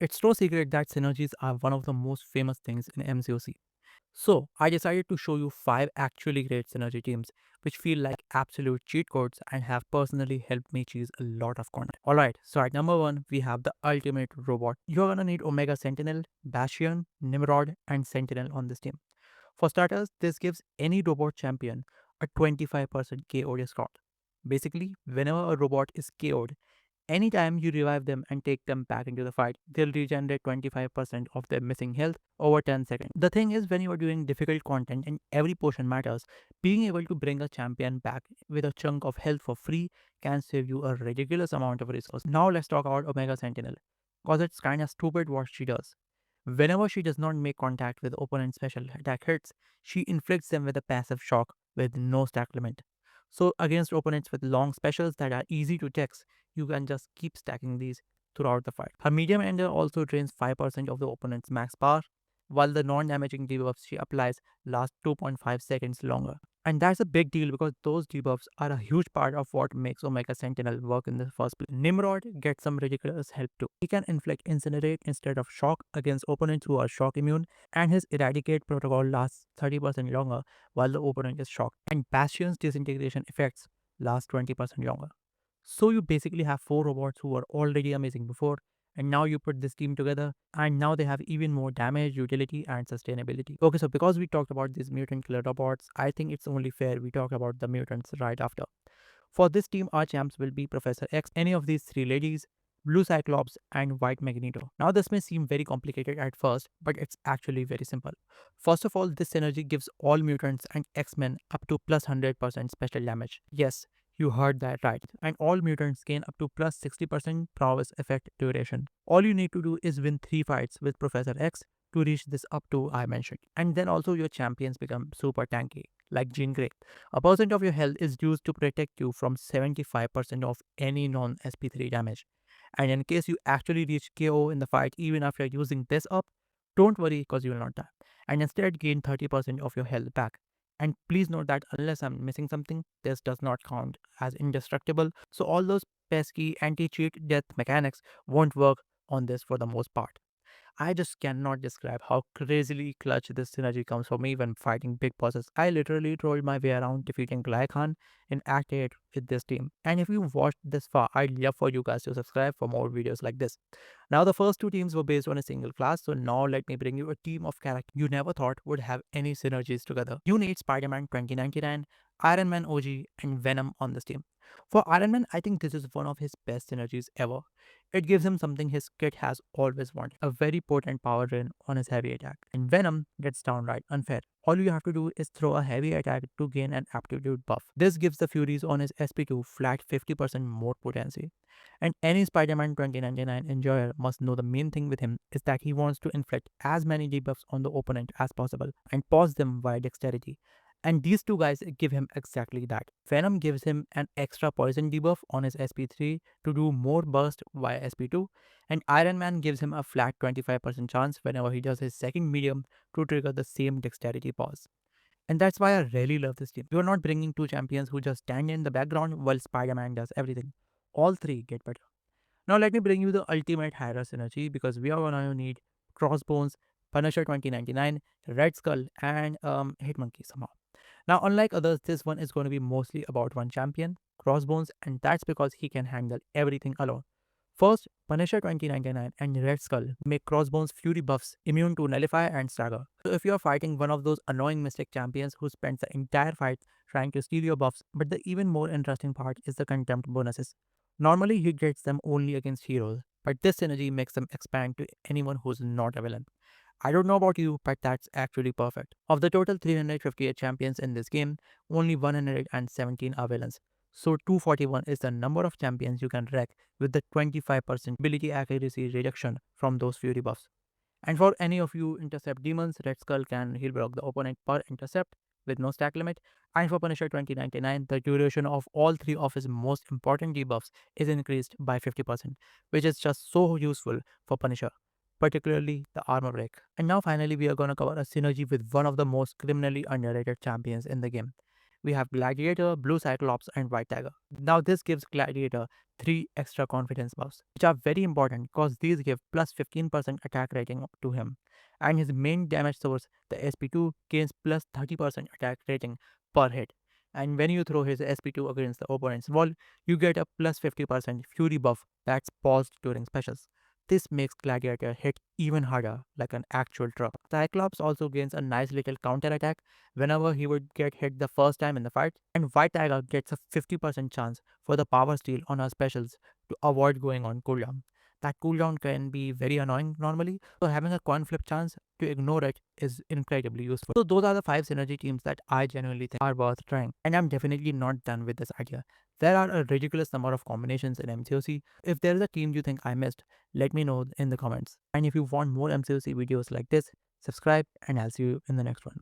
It's no secret that synergies are one of the most famous things in MCOC. So, I decided to show you 5 actually great synergy teams which feel like absolute cheat codes and have personally helped me choose a lot of content. Alright, so at number 1, we have the ultimate robot. You're gonna need Omega Sentinel, Bastion, Nimrod, and Sentinel on this team. For starters, this gives any robot champion a 25% KO discount. Basically, whenever a robot is KO'd, anytime you revive them and take them back into the fight, they'll regenerate 25% of their missing health over 10 seconds. The thing is, when you are doing difficult content and every potion matters, being able to bring a champion back with a chunk of health for free can save you a ridiculous amount of resources. Now let's talk about Omega Sentinel, cause it's kinda stupid what she does. Whenever she does not make contact with opponent special attack hits, she inflicts them with a passive shock with no stack limit. So against opponents with long specials that are easy to text, you can just keep stacking these throughout the fight. Her medium ender also drains 5% of the opponent's max power, while the non-damaging debuffs she applies last 2.5 seconds longer. And that's a big deal because those debuffs are a huge part of what makes Omega Sentinel work in the first place. Nimrod gets some ridiculous help too. He can inflict Incinerate instead of Shock against opponents who are shock immune, and his Eradicate protocol lasts 30% longer while the opponent is shocked. And Bastion's disintegration effects last 20% longer. So you basically have 4 robots who were already amazing before, and now you put this team together, and now they have even more damage, utility, and sustainability. Okay, so because we talked about these mutant killer robots, I think it's only fair we talk about the mutants right after. For this team, our champs will be Professor X, any of these 3 ladies, Blue Cyclops, and White Magneto. Now, this may seem very complicated at first, but it's actually very simple. First of all, this synergy gives all mutants and X-Men up to plus 100% special damage. Yes, you heard that right. And all mutants gain up to plus 60% prowess effect duration. All you need to do is win 3 fights with Professor X to reach this up to I mentioned. And then also your champions become super tanky, like Jean Grey. A percent of your health is used to protect you from 75% of any non-SP3 damage. And in case you actually reach KO in the fight even after using this up, don't worry because you will not die. And instead gain 30% of your health back. And please note that unless I'm missing something, this does not count as indestructible. So all those pesky anti-cheat death mechanics won't work on this for the most part. I just cannot describe how crazily clutch this synergy comes for me when fighting big bosses. I literally trolled my way around defeating Glaikan in Act 8 with this team. And if you watched this far, I'd love for you guys to subscribe for more videos like this. Now the first 2 teams were based on a single class, so now let me bring you a team of characters you never thought would have any synergies together. You need Spider-Man 2099, Iron Man OG, and Venom on this team. For Iron Man, I think this is one of his best synergies ever. It gives him something his kit has always wanted, a very potent power drain on his heavy attack. And Venom gets downright unfair. All you have to do is throw a heavy attack to gain an aptitude buff. This gives the Furies on his SP2 flat 50% more potency. And any Spider-Man 2099 enjoyer must know the main thing with him is that he wants to inflict as many debuffs on the opponent as possible and pause them via dexterity. And these 2 guys give him exactly that. Venom gives him an extra poison debuff on his SP3 to do more burst via SP2, and Iron Man gives him a flat 25% chance whenever he does his second medium to trigger the same dexterity pause. And that's why I really love this team. You're not bringing 2 champions who just stand in the background while Spider-Man does everything. All 3 get better. Now let me bring you the ultimate Hydra synergy because we are gonna need Crossbones, Punisher 2099, Red Skull, and Hitmonkey somehow. Now, unlike others, this one is going to be mostly about one champion, Crossbones, and that's because he can handle everything alone. First, Punisher 2099 and Red Skull make Crossbones Fury buffs immune to Nullify and Stagger. So if you're fighting one of those annoying Mystic champions who spends the entire fight trying to steal your buffs, but the even more interesting part is the Contempt bonuses. Normally he gets them only against heroes, but this synergy makes them expand to anyone who's not a villain. I don't know about you, but that's actually perfect. Of the total 358 champions in this game, only 117 are villains. So 241 is the number of champions you can wreck with the 25% ability accuracy reduction from those fury buffs. And for any of you intercept demons, Red Skull can heal block the opponent per intercept with no stack limit. And for Punisher 2099, the duration of all 3 of his most important debuffs is increased by 50%, which is just so useful for Punisher, particularly the armor break. And now finally we are gonna cover a synergy with one of the most criminally underrated champions in the game. we have Gladiator, Blue Cyclops, and White Tiger. Now this gives Gladiator 3 extra confidence buffs, which are very important because these give plus 15% attack rating to him. And his main damage source, the SP2, gains plus 30% attack rating per hit. And when you throw his SP2 against the opponent's wall, you get a plus 50% fury buff that's paused during specials. This makes Gladiator hit even harder, like an actual truck. Cyclops also gains a nice little counter attack whenever he would get hit the first time in the fight, and White Tiger gets a 50% chance for the power steal on her specials to avoid going on cooldown. That cooldown can be very annoying normally, so having a coin flip chance to ignore it is incredibly useful. So those are the 5 synergy teams that I genuinely think are worth trying, and I'm definitely not done with this idea. There are a ridiculous number of combinations in MCOC. If there is a team you think I missed, let me know in the comments. And if you want more MCOC videos like this, subscribe and I'll see you in the next one.